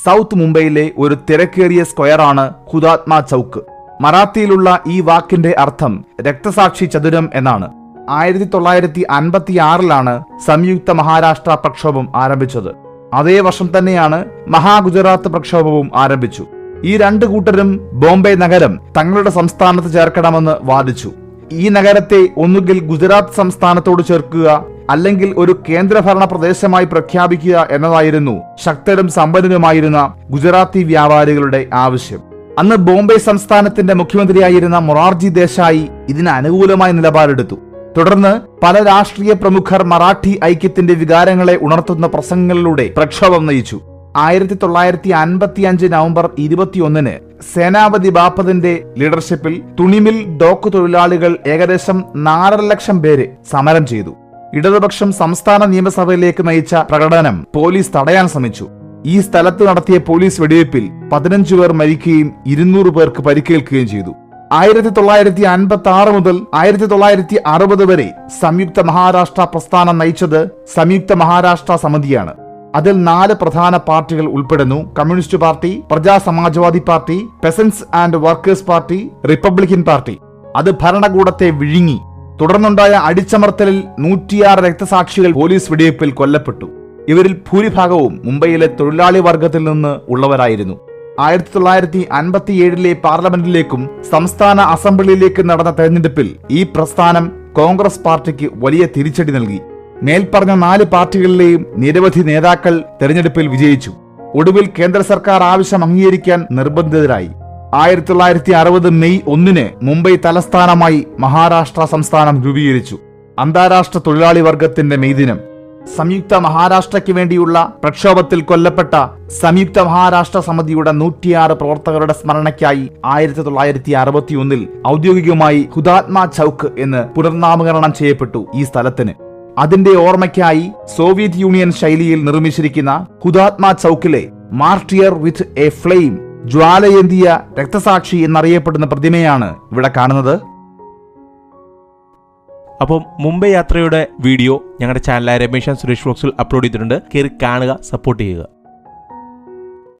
South മുംബൈയിലെ ഒരു തിരക്കേറിയ സ്ക്വയറാണ് ഹുതാത്മ ചൗക്ക്. മറാത്തിയിലുള്ള ഈ വാക്കിന്റെ അർത്ഥം രക്തസാക്ഷി ചതുരം എന്നാണ്. 1956 സംയുക്ത മഹാരാഷ്ട്ര പ്രക്ഷോഭം ആരംഭിച്ചത്. അതേ വർഷം തന്നെയാണ് മഹാഗുജറാത്ത് പ്രക്ഷോഭവും ആരംഭിച്ചു. ഈ രണ്ടു കൂട്ടരും ബോംബെ നഗരം തങ്ങളുടെ സംസ്ഥാനത്ത് ചേർക്കണമെന്ന് വാദിച്ചു. ഈ നഗരത്തെ ഒന്നുകിൽ ഗുജറാത്ത് സംസ്ഥാനത്തോട് ചേർക്കുക, അല്ലെങ്കിൽ ഒരു കേന്ദ്രഭരണ പ്രദേശമായി പ്രഖ്യാപിക്കുക എന്നതായിരുന്നു ശക്തരും സമ്പന്നരുമായിരുന്ന ഗുജറാത്തി വ്യാപാരികളുടെ ആവശ്യം. അന്ന് ബോംബെ സംസ്ഥാനത്തിന്റെ മുഖ്യമന്ത്രിയായിരുന്ന മൊറാർജി ദേശായി ഇതിന് അനുകൂലമായ നിലപാടെടുത്തു. തുടർന്ന് പല രാഷ്ട്രീയ പ്രമുഖർ മറാഠി ഐക്യത്തിന്റെ വികാരങ്ങളെ ഉണർത്തുന്ന പ്രസംഗങ്ങളിലൂടെ പ്രക്ഷോഭം നയിച്ചു. 1955 നവംബർ 21 സേനാപതി ബാപ്പതിന്റെ ലീഡർഷിപ്പിൽ തുണിമിൽ ഡോക്ക് തൊഴിലാളികൾ ഏകദേശം 4.5 ലക്ഷം പേര് സമരം ചെയ്തു. ഇടതുപക്ഷം സംസ്ഥാന നിയമസഭയിലേക്ക് നയിച്ച പ്രകടനം പോലീസ് തടയാൻ ശ്രമിച്ചു. ഈ സ്ഥലത്ത് നടത്തിയ പോലീസ് വെടിവയ്പിൽ 15 പേർ മരിക്കുകയും 200 പേർക്ക് പരിക്കേൽക്കുകയും ചെയ്തു. 1956 മുതൽ 1960 വരെ സംയുക്ത മഹാരാഷ്ട്ര പ്രസ്ഥാനം നയിച്ചത് സംയുക്ത മഹാരാഷ്ട്ര സമിതിയാണ്. അതിൽ 4 പ്രധാന പാർട്ടികൾ ഉൾപ്പെടുന്നു: communist party, Praja Samajwadi party, പെസൻസ് and workers party, Republican party. അത് ഭരണകൂടത്തെ വിഴുങ്ങി. തുടർന്നുണ്ടായ അടിച്ചമർത്തലിൽ 106 രക്തസാക്ഷികൾ പോലീസ് വെടിവയ്പിൽ കൊല്ലപ്പെട്ടു. ഇവരിൽ ഭൂരിഭാഗവും മുംബൈയിലെ തൊഴിലാളി വർഗത്തിൽ നിന്ന് ഉള്ളവരായിരുന്നു. 1957 പാർലമെന്റിലേക്കും സംസ്ഥാന അസംബ്ലിയിലേക്കും നടന്ന തെരഞ്ഞെടുപ്പിൽ ഈ പ്രസ്ഥാനം കോൺഗ്രസ് പാർട്ടിക്ക് വലിയ തിരിച്ചടി നൽകി. മേൽപ്പറഞ്ഞ 4 പാർട്ടികളിലെയും നിരവധി നേതാക്കൾ തെരഞ്ഞെടുപ്പിൽ വിജയിച്ചു. ഒടുവിൽ കേന്ദ്ര സർക്കാർ ആവശ്യം അംഗീകരിക്കാൻ നിർബന്ധിതരായി. 1960 മെയ് 1 മുംബൈ തലസ്ഥാനമായി മഹാരാഷ്ട്ര സംസ്ഥാനം രൂപീകരിച്ചു. അന്താരാഷ്ട്ര തൊഴിലാളി വർഗത്തിന്റെ മെയ് ദിനം. സംയുക്ത മഹാരാഷ്ട്രയ്ക്ക് വേണ്ടിയുള്ള പ്രക്ഷോഭത്തിൽ കൊല്ലപ്പെട്ട സംയുക്ത മഹാരാഷ്ട്ര സമിതിയുടെ 106 പ്രവർത്തകരുടെ സ്മരണയ്ക്കായി 1961 ഔദ്യോഗികമായി ഹുതാത്മ ചൗക്ക് എന്ന് പുനർനാമകരണം ചെയ്യപ്പെട്ടു ഈ സ്ഥലത്തിന്. അതിന്റെ ഓർമ്മയ്ക്കായി സോവിയറ്റ് യൂണിയൻ ശൈലിയിൽ നിർമ്മിച്ചിരിക്കുന്ന Hutatma ചൗക്കിലെ martyr with a flame, ജ്വാലയേന്തിയ രക്തസാക്ഷി എന്നറിയപ്പെടുന്ന പ്രതിമയാണ് ഇവിടെ കാണുന്നത്. അപ്പം മുംബൈ യാത്രയുടെ വീഡിയോ ഞങ്ങളുടെ ചാനലായ രമേശ് ആൻഡ് സുരേഷ് വ്ലോഗ്സിൽ അപ്ലോഡ് ചെയ്തിട്ടുണ്ട്. കയറി കാണുക, സപ്പോർട്ട് ചെയ്യുക.